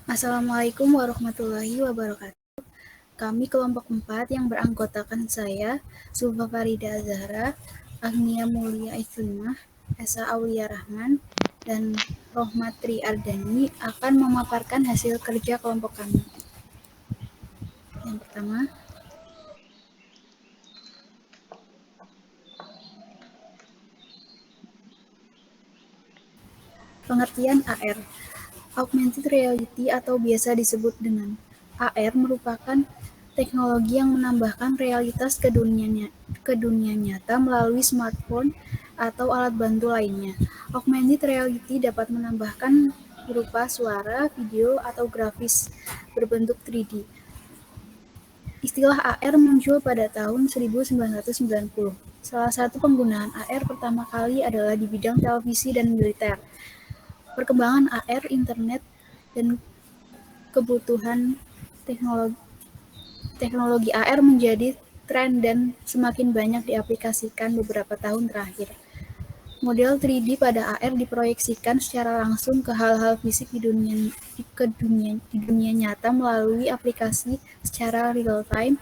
Assalamualaikum warahmatullahi wabarakatuh. Kami kelompok 4 yang beranggotakan saya, Zulfa Farida Zahra, Agnia Mulia Islimah, Esa Aulia Rahman, dan Rohmat Tri Ardani akan memaparkan hasil kerja kelompok kami. Yang pertama, pengertian AR. Augmented Reality atau biasa disebut dengan AR merupakan teknologi yang menambahkan realitas ke dunia nyata melalui smartphone atau alat bantu lainnya. Augmented Reality dapat menambahkan berupa suara, video, atau grafis berbentuk 3D. Istilah AR muncul pada tahun 1990. Salah satu penggunaan AR pertama kali adalah di bidang televisi dan militer. Perkembangan AR, internet, dan kebutuhan teknologi AR menjadi tren dan semakin banyak diaplikasikan beberapa tahun terakhir. Model 3D pada AR diproyeksikan secara langsung ke hal-hal fisik di dunia nyata melalui aplikasi secara real time,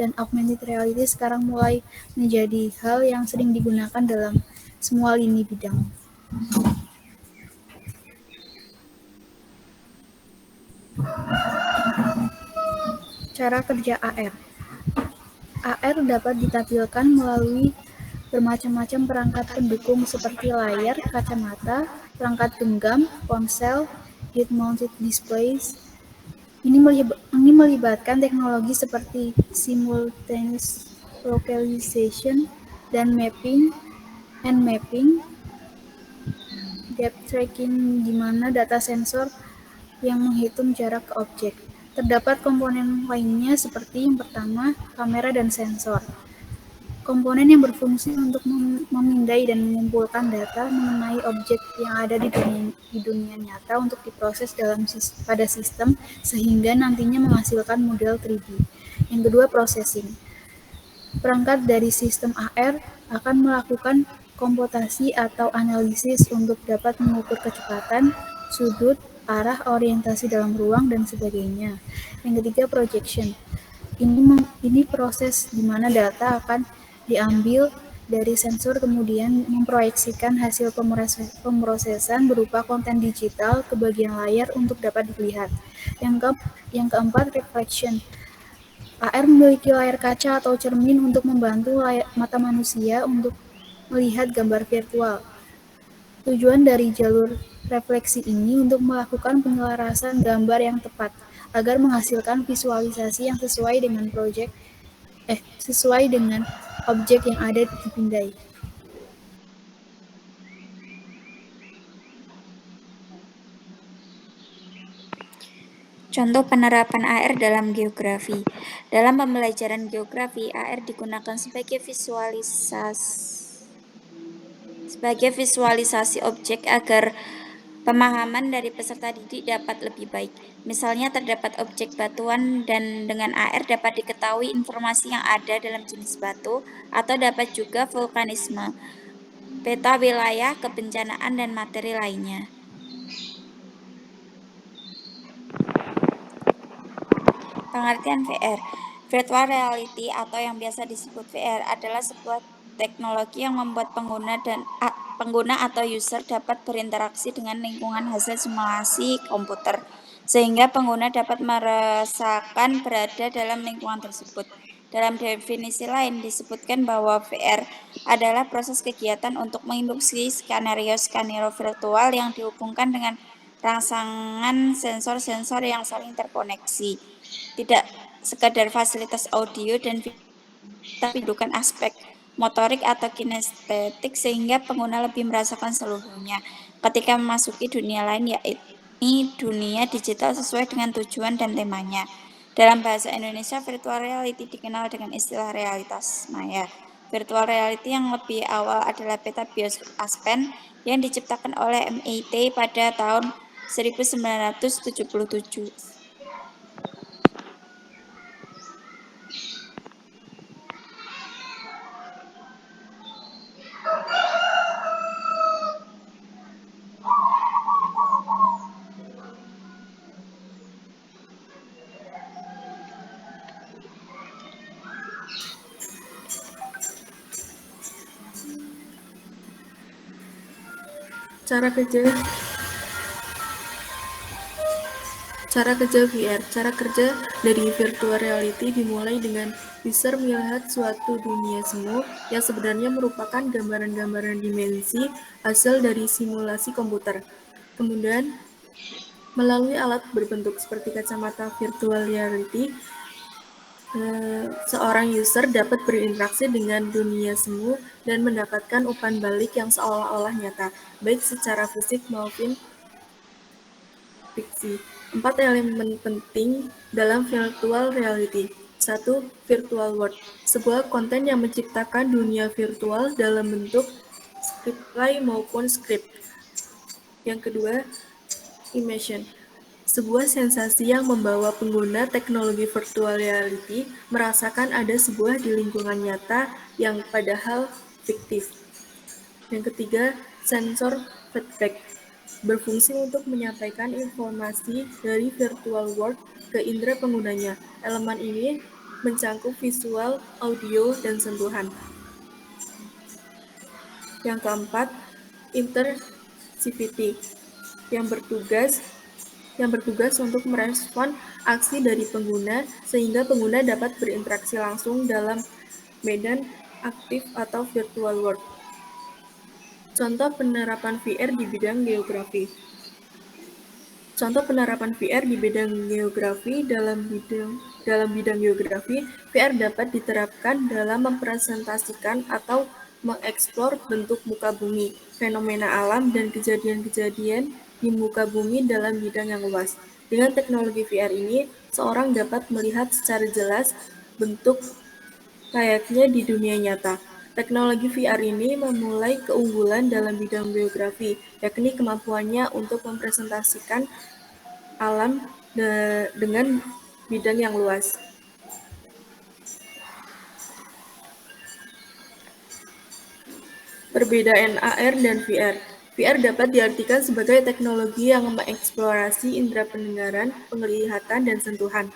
dan augmented reality sekarang mulai menjadi hal yang sering digunakan dalam semua lini bidang. Cara kerja AR. AR dapat ditampilkan melalui bermacam-macam perangkat pendukung seperti layar, kacamata, perangkat genggam, ponsel, head-mounted displays. Ini melibatkan teknologi seperti simultaneous localization dan mapping, depth tracking, di mana data sensor yang menghitung jarak ke objek. Terdapat komponen lainnya seperti yang pertama, kamera dan sensor. Komponen yang berfungsi untuk memindai dan mengumpulkan data mengenai objek yang ada di dunia nyata untuk diproses pada sistem sehingga nantinya menghasilkan model 3D. Yang kedua, processing. Perangkat dari sistem AR akan melakukan komputasi atau analisis untuk dapat mengukur kecepatan, sudut, arah, orientasi dalam ruang, dan sebagainya. Yang ketiga, projection. Ini proses di mana data akan diambil dari sensor kemudian memproyeksikan hasil pemrosesan berupa konten digital ke bagian layar untuk dapat dilihat. Yang keempat, reflection. AR memiliki layar kaca atau cermin untuk membantu mata manusia untuk melihat gambar virtual. Tujuan dari jalur refleksi ini untuk melakukan penyelarasan gambar yang tepat agar menghasilkan visualisasi yang sesuai dengan objek yang ada dipindai. Contoh penerapan AR dalam geografi. Dalam pembelajaran geografi, AR digunakan sebagai visualisasi objek agar pemahaman dari peserta didik dapat lebih baik. Misalnya terdapat objek batuan dan dengan AR dapat diketahui informasi yang ada dalam jenis batu atau dapat juga vulkanisme, peta wilayah, kebencanaan, dan materi lainnya. Pengertian VR. Virtual reality atau yang biasa disebut VR adalah sebuah teknologi yang membuat pengguna atau user dapat berinteraksi dengan lingkungan hasil simulasi komputer, sehingga pengguna dapat merasakan berada dalam lingkungan tersebut. Dalam definisi lain disebutkan bahwa VR adalah proses kegiatan untuk menginduksi skenario virtual yang dihubungkan dengan rangsangan sensor-sensor yang saling terkoneksi. Tidak sekadar fasilitas audio dan video, tapi bukan aspek motorik atau kinestetik sehingga pengguna lebih merasakan seluruhnya ketika memasuki dunia lain, yakni dunia digital sesuai dengan tujuan dan temanya. Dalam bahasa Indonesia, virtual reality dikenal dengan istilah realitas maya. Virtual reality yang lebih awal adalah peta bios Aspen yang diciptakan oleh MIT pada tahun 1977. Cara kerja VR. Cara kerja dari virtual reality dimulai dengan user melihat suatu dunia semu yang sebenarnya merupakan gambaran-gambaran dimensi hasil dari simulasi komputer. Kemudian, melalui alat berbentuk seperti kacamata virtual reality, seorang user dapat berinteraksi dengan dunia semu dan mendapatkan umpan balik yang seolah-olah nyata, baik secara fisik maupun fiksi. 4 elemen penting dalam virtual reality. 1. Virtual world. Sebuah konten yang menciptakan dunia virtual dalam bentuk script play maupun script. Yang kedua, immersion. Sebuah sensasi yang membawa pengguna teknologi virtual reality merasakan ada sebuah di lingkungan nyata yang padahal fiktif. Yang ketiga, sensor feedback. Berfungsi untuk menyampaikan informasi dari virtual world ke indera penggunanya. Elemen ini mencangkup visual, audio, dan sentuhan. Yang keempat, intersivity, yang bertugas untuk merespon aksi dari pengguna sehingga pengguna dapat berinteraksi langsung dalam medan aktif atau virtual world. Contoh penerapan VR di bidang geografi. Contoh penerapan VR di bidang geografi dalam bidang geografi, VR dapat diterapkan dalam mempresentasikan atau mengeksplor bentuk muka bumi, fenomena alam, dan kejadian-kejadian di muka bumi dalam bidang yang luas. Dengan teknologi VR ini, seorang dapat melihat secara jelas bentuk layaknya di dunia nyata. Teknologi VR ini memulai keunggulan dalam bidang geografi, yakni kemampuannya untuk mempresentasikan alam dengan bidang yang luas. Perbedaan AR dan VR. VR dapat diartikan sebagai teknologi yang mengeksplorasi indera pendengaran, penglihatan, dan sentuhan.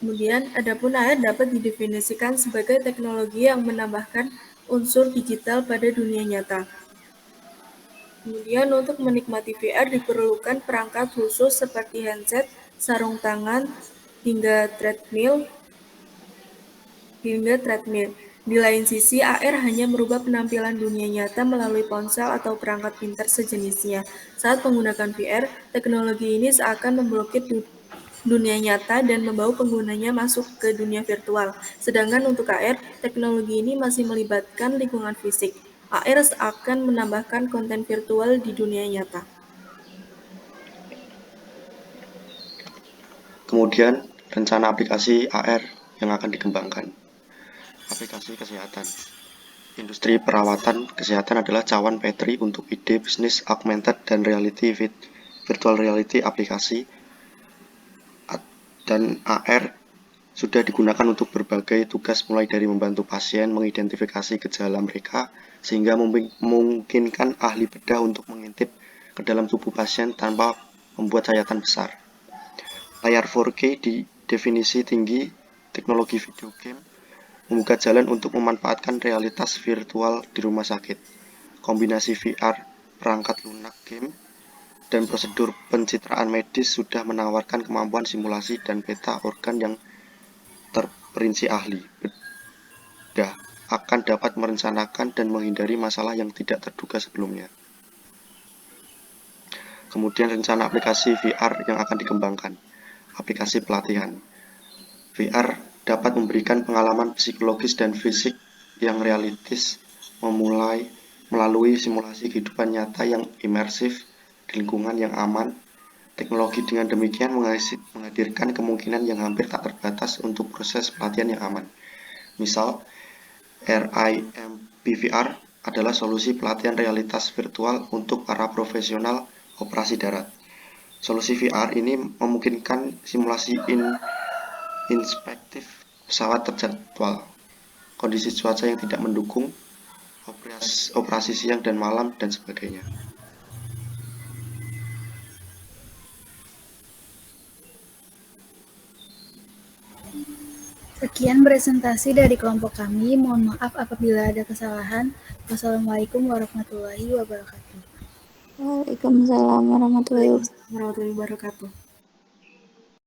Kemudian, adapun AR dapat didefinisikan sebagai teknologi yang menambahkan unsur digital pada dunia nyata. Kemudian, untuk menikmati VR diperlukan perangkat khusus seperti handset, sarung tangan, hingga treadmill. Di lain sisi, AR hanya merubah penampilan dunia nyata melalui ponsel atau perangkat pintar sejenisnya. Saat menggunakan VR, teknologi ini seakan memblokir dunia nyata dan membawa penggunanya masuk ke dunia virtual. Sedangkan untuk AR, teknologi ini masih melibatkan lingkungan fisik. AR akan menambahkan konten virtual di dunia nyata. Kemudian, rencana aplikasi AR yang akan dikembangkan. Aplikasi kesehatan. Industri perawatan kesehatan adalah cawan petri untuk ide bisnis augmented dan virtual reality aplikasi, dan AR sudah digunakan untuk berbagai tugas mulai dari membantu pasien mengidentifikasi gejala mereka sehingga memungkinkan ahli bedah untuk mengintip ke dalam tubuh pasien tanpa membuat sayatan besar. Layar 4K di definisi tinggi teknologi video game membuka jalan untuk memanfaatkan realitas virtual di rumah sakit. Kombinasi VR, perangkat lunak game, dan prosedur pencitraan medis sudah menawarkan kemampuan simulasi dan peta organ yang terperinci ahli bedah akan dapat merencanakan dan menghindari masalah yang tidak terduga sebelumnya. Kemudian rencana aplikasi VR yang akan dikembangkan. Aplikasi pelatihan. VR dapat memberikan pengalaman psikologis dan fisik yang realistis melalui simulasi kehidupan nyata yang imersif di lingkungan yang aman. Teknologi dengan demikian menghadirkan kemungkinan yang hampir tak terbatas untuk proses pelatihan yang aman. Misal, RIMPVR adalah solusi pelatihan realitas virtual untuk para profesional operasi darat. Solusi VR ini memungkinkan simulasi inspektif pesawat terjadwal, kondisi cuaca yang tidak mendukung, operasi siang dan malam, dan sebagainya. Sekian presentasi dari kelompok kami. Mohon maaf apabila ada kesalahan. Wassalamualaikum warahmatullahi wabarakatuh. Waalaikumsalam warahmatullahi wabarakatuh. Warahmatullahi wabarakatuh.